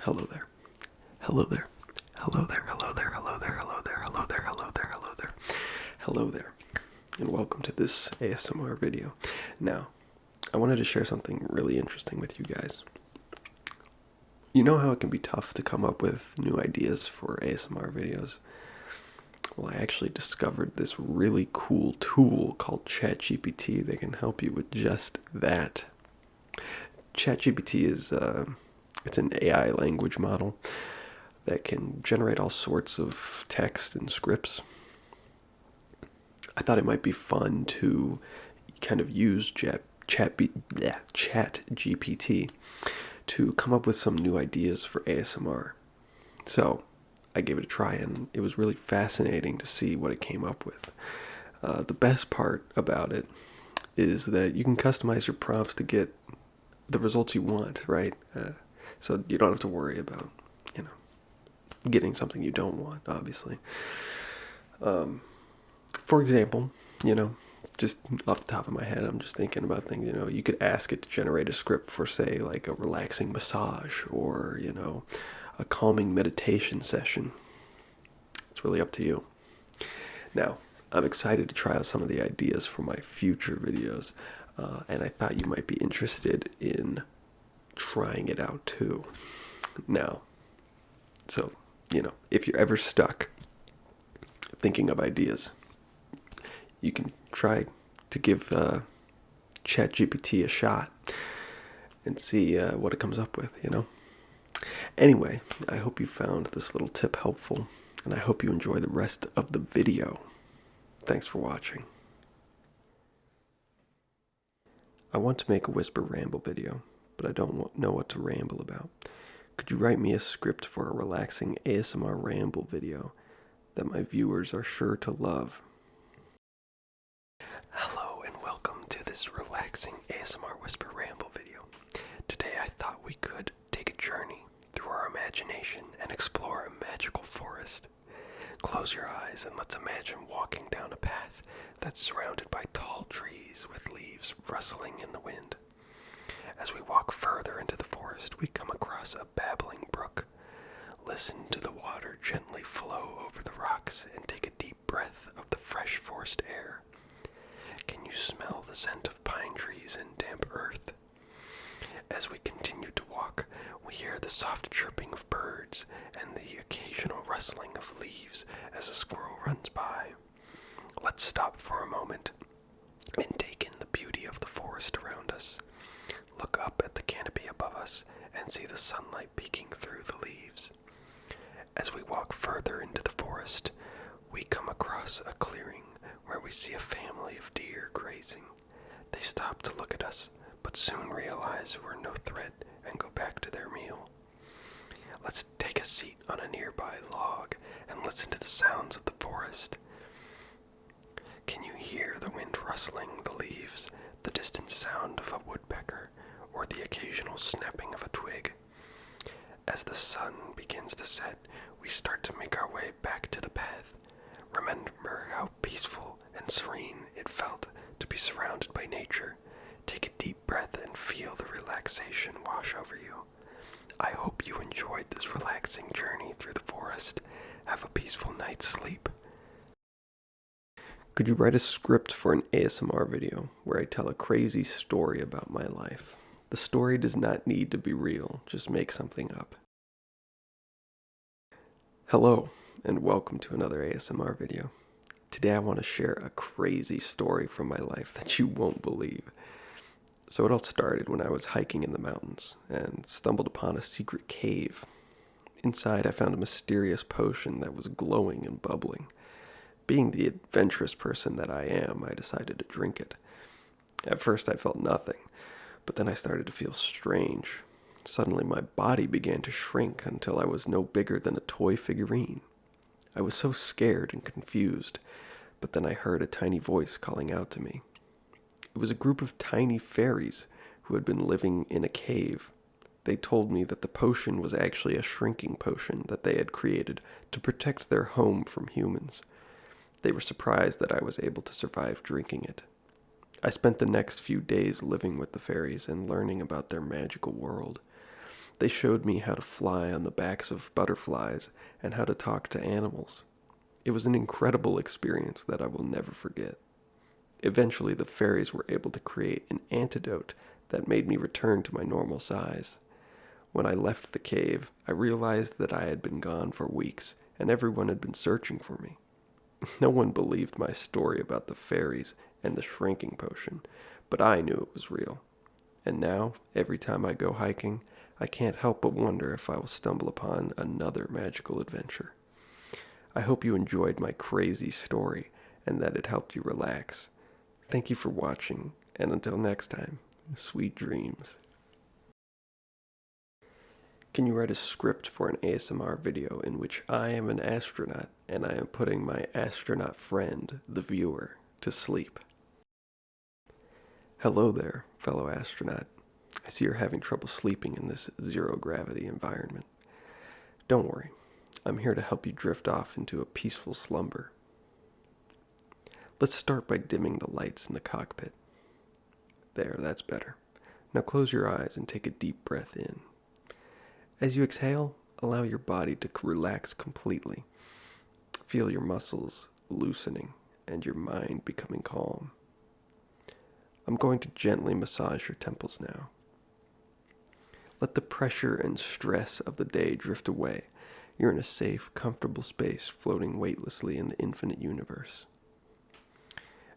Hello there. Hello there. Hello there. Hello there. Hello there. Hello there. Hello there. Hello there. Hello there. Hello there. And welcome to this ASMR video. Now, I wanted to share something really interesting with you guys. You know how it can be tough to come up with new ideas for ASMR videos? Well, I actually discovered this really cool tool called ChatGPT that can help you with just that. ChatGPT is it's an AI language model that can generate all sorts of text and scripts. I thought it might be fun to kind of use ChatGPT to come up with some new ideas for ASMR. So I gave it a try, and it was really fascinating to see what it came up with. The best part about it is that you can customize your prompts to get the results you want, right? So you don't have to worry about, getting something you don't want, obviously. For example, just off the top of my head, I'm just thinking about things, you could ask it to generate a script for, say, like a relaxing massage or, a calming meditation session. It's really up to you. Now, I'm excited to try out some of the ideas for my future videos, and I thought you might be interested in trying it out too. Now, so, if you're ever stuck thinking of ideas, you can try to give ChatGPT a shot and see what it comes up with, Anyway, I hope you found this little tip helpful, and I hope you enjoy the rest of the video. Thanks for watching. I want to make a whisper ramble video, but I don't know what to ramble about. Could you write me a script for a relaxing ASMR ramble video that my viewers are sure to love? Hello and welcome to this relaxing ASMR whisper ramble video. Today I thought we could take a journey through our imagination and explore a magical forest. Close your eyes and let's imagine walking down a path that's surrounded by tall trees with leaves rustling in the wind. As we walk further into the forest, we come across a babbling brook. Listen to the water gently flow over the rocks and take a deep breath of the fresh forest air. Can you smell the scent of pine trees and damp earth? As we continue to walk, we hear the soft chirping of birds and the occasional rustling of leaves as a squirrel runs by. Let's stop for a moment and take in the beauty of the forest around us. Look up at the canopy above us and see the sunlight peeking through the leaves. As we walk further into the forest, we come across a clearing where we see a family of deer grazing. They stop to look at us, but soon realize we're no threat and go back to their meal. Let's take a seat on a nearby log and listen to the sounds of the forest. Can you hear the wind rustling the leaves, the distant sound of a woodpecker, or the occasional snapping of a twig? As the sun begins to set, we start to make our way back to the path. Remember how peaceful and serene it felt to be surrounded by nature. Take a deep breath and feel the relaxation wash over you. I hope you enjoyed this relaxing journey through the forest. Have a peaceful night's sleep. Could you write a script for an ASMR video where I tell a crazy story about my life? The story does not need to be real, just make something up. Hello, and welcome to another ASMR video. Today I want to share a crazy story from my life that you won't believe. So it all started when I was hiking in the mountains and stumbled upon a secret cave. Inside I found a mysterious potion that was glowing and bubbling. Being the adventurous person that I am, I decided to drink it. At first I felt nothing, but then I started to feel strange. Suddenly my body began to shrink until I was no bigger than a toy figurine. I was so scared and confused, but then I heard a tiny voice calling out to me. It was a group of tiny fairies who had been living in a cave. They told me that the potion was actually a shrinking potion that they had created to protect their home from humans. They were surprised that I was able to survive drinking it. I spent the next few days living with the fairies and learning about their magical world. They showed me how to fly on the backs of butterflies and how to talk to animals. It was an incredible experience that I will never forget. Eventually, the fairies were able to create an antidote that made me return to my normal size. When I left the cave, I realized that I had been gone for weeks and everyone had been searching for me. No one believed my story about the fairies and the shrinking potion, but I knew it was real. And now, every time I go hiking, I can't help but wonder if I will stumble upon another magical adventure. I hope you enjoyed my crazy story and that it helped you relax. Thank you for watching, and until next time, sweet dreams. Can you write a script for an ASMR video in which I am an astronaut and I am putting my astronaut friend, the viewer, to sleep? Hello there, fellow astronaut. I see you're having trouble sleeping in this zero-gravity environment. Don't worry, I'm here to help you drift off into a peaceful slumber. Let's start by dimming the lights in the cockpit. There, that's better. Now close your eyes and take a deep breath in. As you exhale, allow your body to relax completely. Feel your muscles loosening and your mind becoming calm. I'm going to gently massage your temples now. Let the pressure and stress of the day drift away. You're in a safe, comfortable space floating weightlessly in the infinite universe.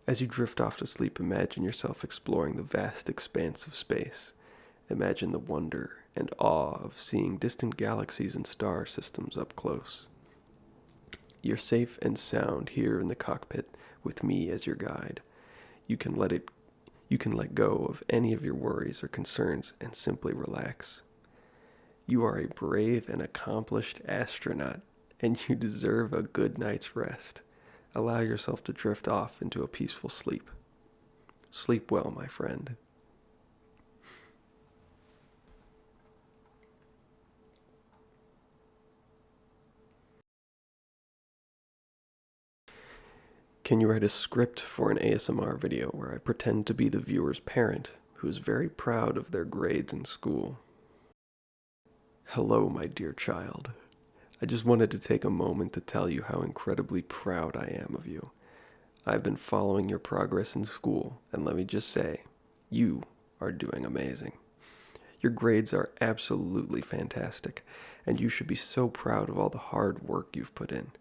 As you drift off to sleep, imagine yourself exploring the vast expanse of space. Imagine the wonder and awe of seeing distant galaxies and star systems up close. You're safe and sound here in the cockpit with me as your guide. You can let go of any of your worries or concerns and simply relax. You are a brave and accomplished astronaut, and you deserve a good night's rest. Allow yourself to drift off into a peaceful sleep. Sleep well, my friend. Can you write a script for an ASMR video where I pretend to be the viewer's parent who is very proud of their grades in school? Hello, my dear child. I just wanted to take a moment to tell you how incredibly proud I am of you. I've been following your progress in school, and let me just say, you are doing amazing. Your grades are absolutely fantastic, and you should be so proud of all the hard work you've put in.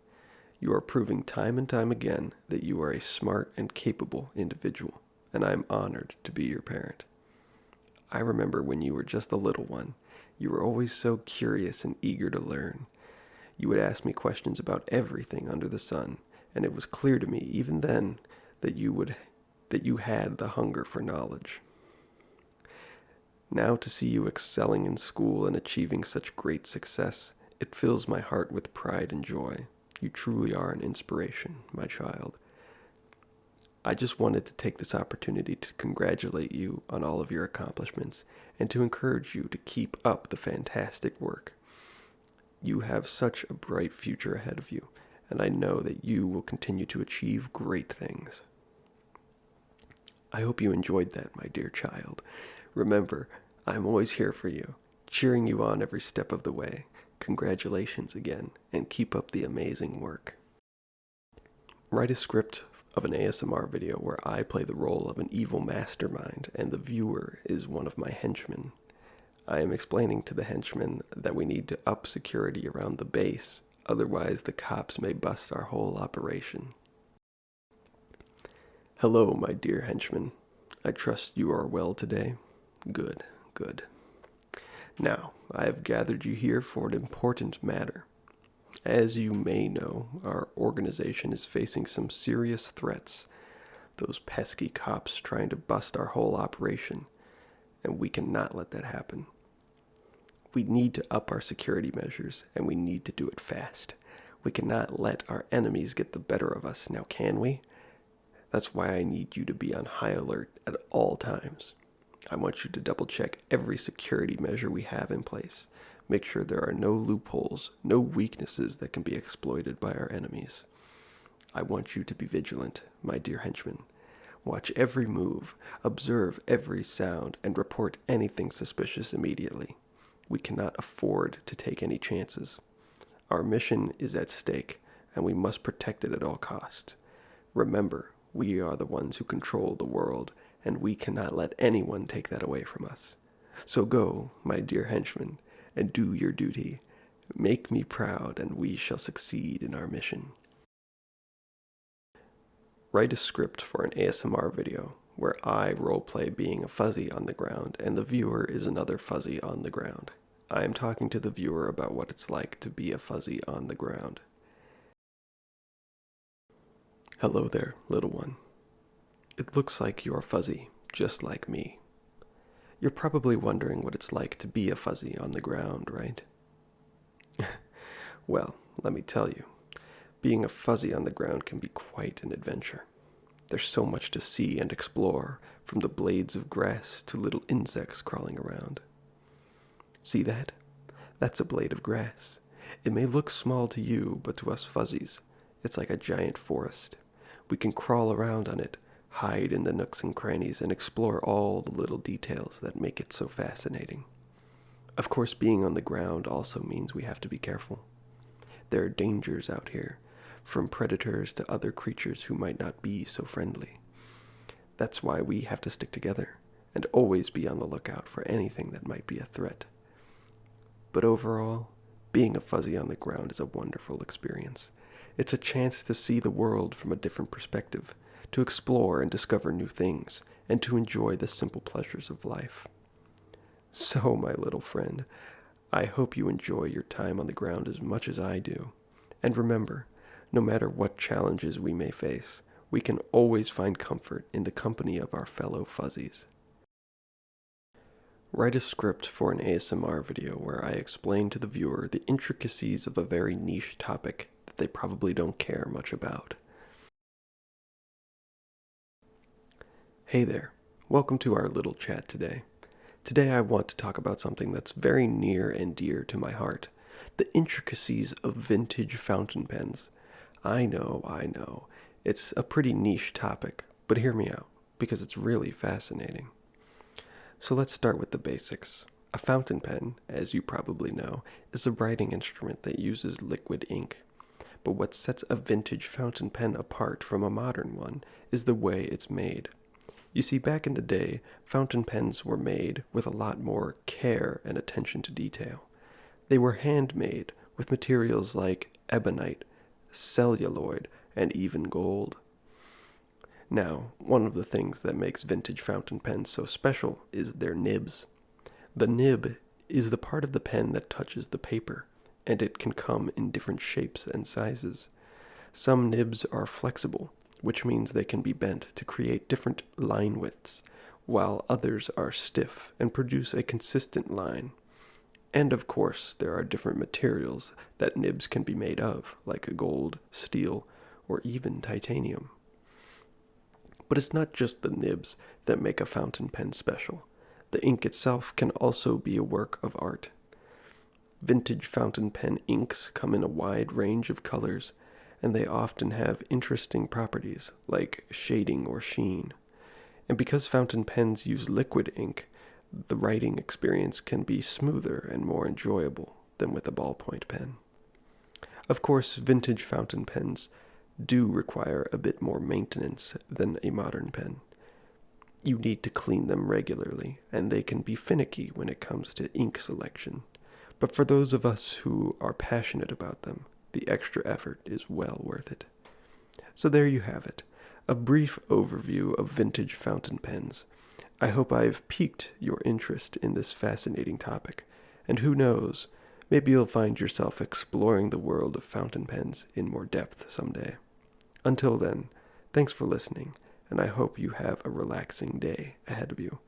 You are proving time and time again that you are a smart and capable individual, and I am honored to be your parent. I remember when you were just a little one, you were always so curious and eager to learn. You would ask me questions about everything under the sun, and it was clear to me even then that you had the hunger for knowledge. Now to see you excelling in school and achieving such great success, it fills my heart with pride and joy. You truly are an inspiration, my child. I just wanted to take this opportunity to congratulate you on all of your accomplishments and to encourage you to keep up the fantastic work. You have such a bright future ahead of you, and I know that you will continue to achieve great things. I hope you enjoyed that, my dear child. Remember, I'm always here for you, cheering you on every step of the way. Congratulations again, and keep up the amazing work. Write a script of an ASMR video where I play the role of an evil mastermind and the viewer is one of my henchmen. I am explaining to the henchmen that we need to up security around the base, otherwise the cops may bust our whole operation. Hello, my dear henchman. I trust you are well today. Good, good. Now, I have gathered you here for an important matter. As you may know, our organization is facing some serious threats. Those pesky cops trying to bust our whole operation, and we cannot let that happen. We need to up our security measures, and we need to do it fast. We cannot let our enemies get the better of us, now can we? That's why I need you to be on high alert at all times. I want you to double check every security measure we have in place. Make sure there are no loopholes, no weaknesses that can be exploited by our enemies. I want you to be vigilant, my dear henchman. Watch every move, observe every sound, and report anything suspicious immediately. We cannot afford to take any chances. Our mission is at stake, and we must protect it at all costs. Remember, we are the ones who control the world, and we cannot let anyone take that away from us. So go, my dear henchman, and do your duty. Make me proud, and we shall succeed in our mission. Write a script for an ASMR video where I roleplay being a fuzzy on the ground and the viewer is another fuzzy on the ground. I am talking to the viewer about what it's like to be a fuzzy on the ground. Hello there, little one. It looks like you're fuzzy, just like me. You're probably wondering what it's like to be a fuzzy on the ground, right? Well, let me tell you, being a fuzzy on the ground can be quite an adventure. There's so much to see and explore, from the blades of grass to little insects crawling around. See that? That's a blade of grass. It may look small to you, but to us fuzzies, it's like a giant forest. We can crawl around on it, hide in the nooks and crannies, and explore all the little details that make it so fascinating. Of course, being on the ground also means we have to be careful. There are dangers out here, from predators to other creatures who might not be so friendly. That's why we have to stick together and always be on the lookout for anything that might be a threat. But overall, being a fuzzy on the ground is a wonderful experience. It's a chance to see the world from a different perspective, to explore and discover new things, and to enjoy the simple pleasures of life. So, my little friend, I hope you enjoy your time on the ground as much as I do. And remember, no matter what challenges we may face, we can always find comfort in the company of our fellow fuzzies. Write a script for an ASMR video where I explain to the viewer the intricacies of a very niche topic that they probably don't care much about. Hey there, welcome to our little chat today. Today I want to talk about something that's very near and dear to my heart, the intricacies of vintage fountain pens. I know, it's a pretty niche topic, but hear me out, because it's really fascinating. So let's start with the basics. A fountain pen, as you probably know, is a writing instrument that uses liquid ink. But what sets a vintage fountain pen apart from a modern one is the way it's made. You see, back in the day, fountain pens were made with a lot more care and attention to detail. They were handmade with materials like ebonite, celluloid, and even gold. Now, one of the things that makes vintage fountain pens so special is their nibs. The nib is the part of the pen that touches the paper, and it can come in different shapes and sizes. Some nibs are flexible, which means they can be bent to create different line widths, while others are stiff and produce a consistent line. And of course, there are different materials that nibs can be made of, like gold, steel, or even titanium. But it's not just the nibs that make a fountain pen special. The ink itself can also be a work of art. Vintage fountain pen inks come in a wide range of colors, and they often have interesting properties, like shading or sheen. And because fountain pens use liquid ink, the writing experience can be smoother and more enjoyable than with a ballpoint pen. Of course, vintage fountain pens do require a bit more maintenance than a modern pen. You need to clean them regularly, and they can be finicky when it comes to ink selection. But for those of us who are passionate about them, the extra effort is well worth it. So there you have it, a brief overview of vintage fountain pens. I hope I've piqued your interest in this fascinating topic, and who knows, maybe you'll find yourself exploring the world of fountain pens in more depth someday. Until then, thanks for listening, and I hope you have a relaxing day ahead of you.